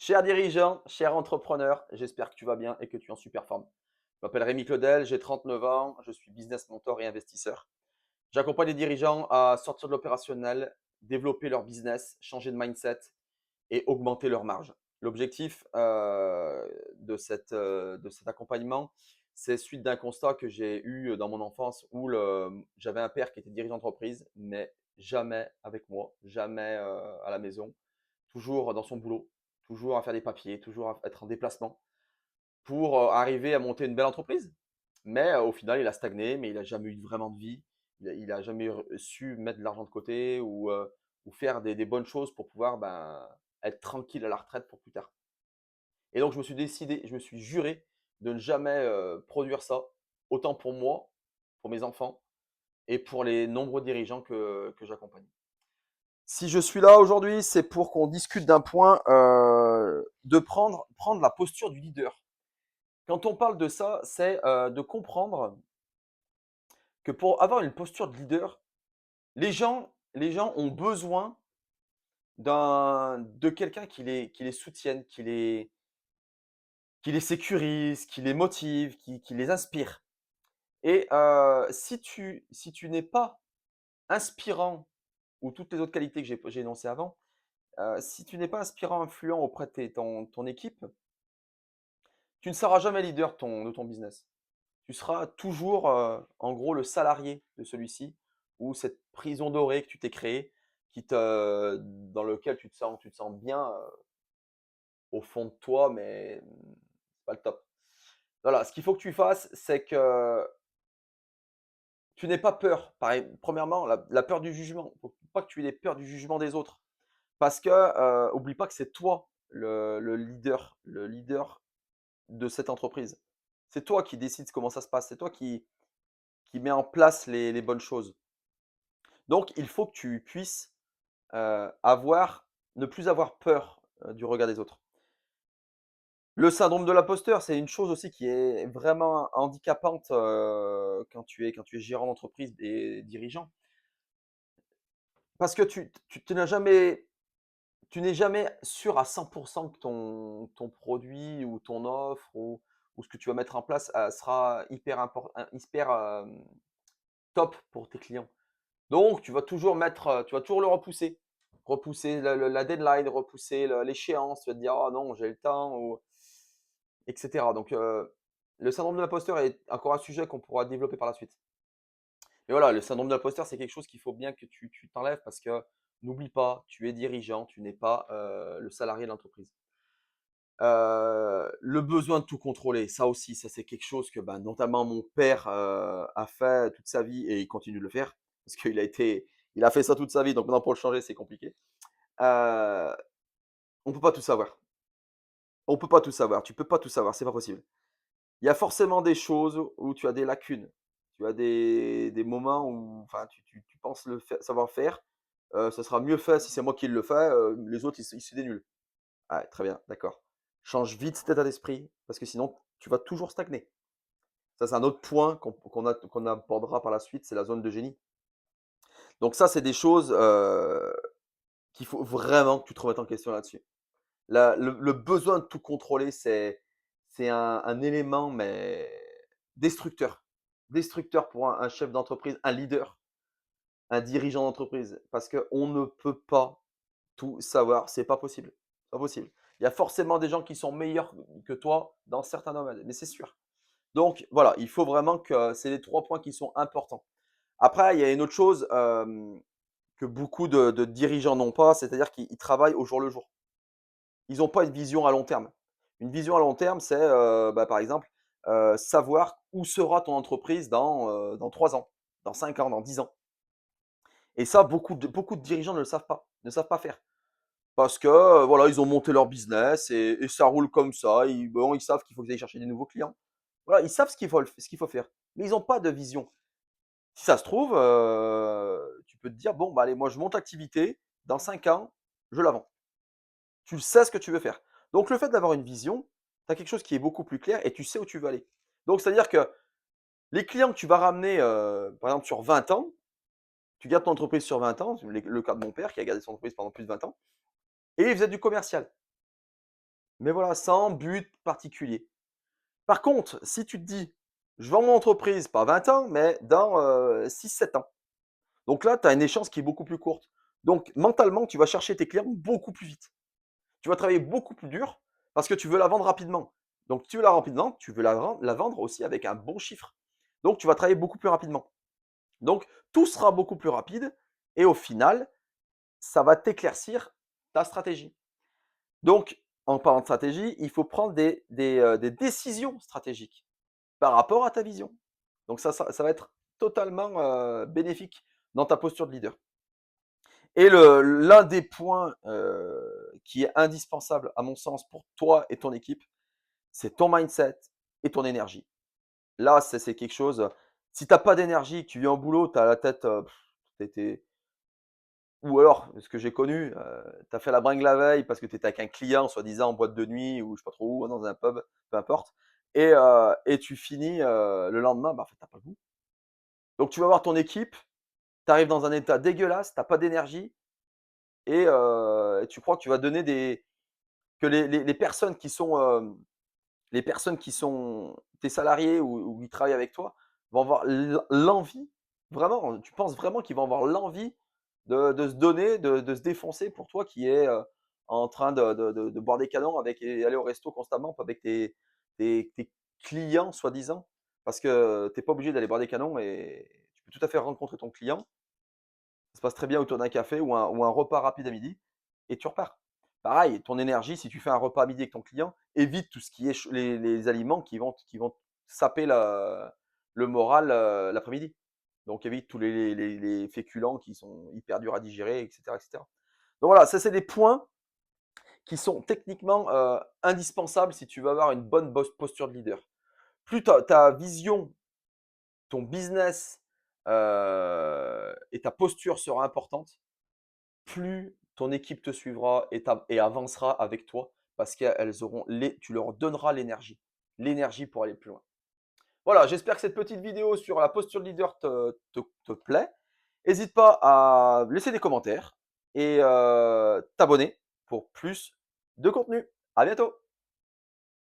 Cher dirigeant, cher entrepreneur, j'espère que tu vas bien et que tu es en super forme. Je m'appelle Rémi Claudel, j'ai 39 ans, je suis business mentor et investisseur. J'accompagne les dirigeants à sortir de l'opérationnel, développer leur business, changer de mindset et augmenter leur marge. L'objectif de cet accompagnement, c'est suite d'un constat que j'ai eu dans mon enfance où j'avais un père qui était dirigeant d'entreprise, mais jamais avec moi, jamais à la maison, toujours dans son boulot, toujours à faire des papiers, toujours à être en déplacement pour arriver à monter une belle entreprise. Mais au final, il a stagné, mais il n'a jamais eu vraiment de vie. Il a jamais su mettre de l'argent de côté ou faire des bonnes choses pour pouvoir être tranquille à la retraite pour plus tard. Et donc, je me suis décidé, je me suis juré de ne jamais produire ça, autant pour moi, pour mes enfants et pour les nombreux dirigeants que j'accompagne. Si je suis là aujourd'hui, c'est pour qu'on discute d'un point de prendre la posture du leader. Quand on parle de ça, c'est de comprendre que pour avoir une posture de leader, les gens ont besoin de quelqu'un qui les soutienne, qui les sécurise, qui les motive, qui les inspire. Et si tu n'es pas inspirant, ou toutes les autres qualités que j'ai énoncées avant, si tu n'es pas inspirant, influent auprès de ton équipe, tu ne seras jamais leader de ton business. Tu seras toujours, en gros, le salarié de celui-ci ou cette prison dorée que tu t'es créée, dans lequel tu te sens bien au fond de toi, mais c'est pas le top. Voilà, ce qu'il faut que tu fasses, c'est que tu n'aies pas peur. Pareil, premièrement, la peur du jugement. Il ne faut pas que tu aies peur du jugement des autres. Parce que, oublie pas que c'est toi le leader de cette entreprise. C'est toi qui décides comment ça se passe. C'est toi qui met en place les bonnes choses. Donc, il faut que tu puisses ne plus avoir peur du regard des autres. Le syndrome de l'imposteur, c'est une chose aussi qui est vraiment handicapante quand tu es gérant d'entreprise et dirigeant. Parce que tu n'es jamais sûr à 100% que ton produit ou ton offre ou ce que tu vas mettre en place sera hyper top pour tes clients. Donc, tu vas toujours le repousser. Repousser la deadline, repousser l'échéance. Tu vas te dire, oh non, j'ai le temps, etc. Donc, le syndrome de l'imposteur est encore un sujet qu'on pourra développer par la suite. Mais voilà, le syndrome de l'imposteur, c'est quelque chose qu'il faut bien que tu t'enlèves parce que n'oublie pas, tu es dirigeant, tu n'es pas le salarié de l'entreprise. Le besoin de tout contrôler, ça aussi, ça c'est quelque chose que notamment mon père a fait toute sa vie et il continue de le faire parce il a fait ça toute sa vie, donc maintenant pour le changer, c'est compliqué. Euh, on peut pas tout savoir. On peut pas tout savoir. Tu peux pas tout savoir, c'est pas possible. Il y a forcément des choses où tu as des lacunes. Tu as des moments où enfin, tu penses savoir faire. Ça sera mieux fait si c'est moi qui le fais. Les autres, c'est des nuls. Ah, très bien, d'accord. Change vite cet état d'esprit parce que sinon, tu vas toujours stagner. Ça, c'est un autre point qu'on abordera par la suite, c'est la zone de génie. Donc ça, c'est des choses qu'il faut vraiment que tu te remettes en question là-dessus. Le besoin de tout contrôler, c'est un élément, mais destructeur. Destructeur pour un chef d'entreprise, un leader, un dirigeant d'entreprise. Parce qu'on ne peut pas tout savoir. C'est pas possible. C'est pas possible. Il y a forcément des gens qui sont meilleurs que toi dans certains domaines, mais c'est sûr. Donc voilà, il faut vraiment que c'est les 3 points qui sont importants. Après, il y a une autre chose que beaucoup de dirigeants n'ont pas, c'est-à-dire qu'ils travaillent au jour le jour. Ils n'ont pas une vision à long terme. Une vision à long terme, c'est, par exemple, savoir où sera ton entreprise dans 3 ans, dans 5 ans, dans 10 ans. Et ça, beaucoup de dirigeants ne le savent pas, ne savent pas faire. Parce que, voilà, ils ont monté leur business et ça roule comme ça. Ils savent qu'il faut qu'ils aillent chercher des nouveaux clients. Voilà, ils savent ce qu'il faut faire, mais ils n'ont pas de vision. Si ça se trouve, tu peux te dire: «Bon, allez, moi je monte l'activité, dans 5 ans, je la vends». Tu sais ce que tu veux faire. Donc le fait d'avoir une vision, tu as quelque chose qui est beaucoup plus clair et tu sais où tu veux aller. Donc c'est-à-dire que les clients que tu vas ramener, par exemple sur 20 ans, tu gardes ton entreprise sur 20 ans, le cas de mon père qui a gardé son entreprise pendant plus de 20 ans et il faisait du commercial. Mais voilà, sans but particulier. Par contre, si tu te dis: «Je vends mon entreprise, pas 20 ans, mais dans, 6-7 ans». Donc là, tu as une échéance qui est beaucoup plus courte. Donc mentalement, tu vas chercher tes clients beaucoup plus vite. Tu vas travailler beaucoup plus dur parce que tu veux la vendre rapidement. Donc tu veux la rapidement, tu veux la vendre aussi avec un bon chiffre. Donc tu vas travailler beaucoup plus rapidement. Donc tout sera beaucoup plus rapide et au final, ça va t'éclaircir ta stratégie. Donc en parlant de stratégie, il faut prendre des décisions stratégiques par rapport à ta vision. Donc ça va être totalement, bénéfique dans ta posture de leader. Et l'un des points, qui est indispensable à mon sens pour toi et ton équipe, c'est ton mindset et ton énergie. Là, c'est quelque chose, si tu as pas d'énergie, que tu viens au boulot, tu as la tête, tu ou alors, ce que j'ai connu, tu as fait la bringue la veille parce que tu étais avec un client, soi-disant en boîte de nuit ou je sais pas trop où, dans un pub, peu importe et tu finis, le lendemain, bah, en fait, tu as pas le goût. Donc tu vas voir ton équipe, tu arrives dans un état dégueulasse, tu as pas d'énergie et tu crois que tu vas donner des que les personnes qui sont, les personnes qui sont tes salariés ou qui travaillent avec toi vont avoir l'envie, vraiment, tu penses vraiment qu'ils vont avoir l'envie de se donner, de se défoncer pour toi qui es, en train de boire des canons avec et aller au resto constamment avec tes clients soi-disant? Parce que tu es pas obligé d'aller boire des canons et tu peux tout à fait rencontrer ton client. Ça se passe très bien autour d'un café ou un repas rapide à midi et tu repars. Pareil, ton énergie, si tu fais un repas à midi avec ton client, évite tout ce qui est les aliments qui vont saper le moral, l'après-midi. Donc évite tous les féculents qui sont hyper durs à digérer, et cetera, et cetera. Donc voilà, ça c'est des points qui sont techniquement, indispensables si tu veux avoir une bonne posture de leader. Plus ta vision, ton business, et ta posture sera importante, plus ton équipe te suivra et avancera avec toi parce qu'elles auront tu leur donneras l'énergie pour aller plus loin. Voilà, j'espère que cette petite vidéo sur la posture de leader te plaît. N'hésite pas à laisser des commentaires et t'abonner pour plus de contenu. À bientôt.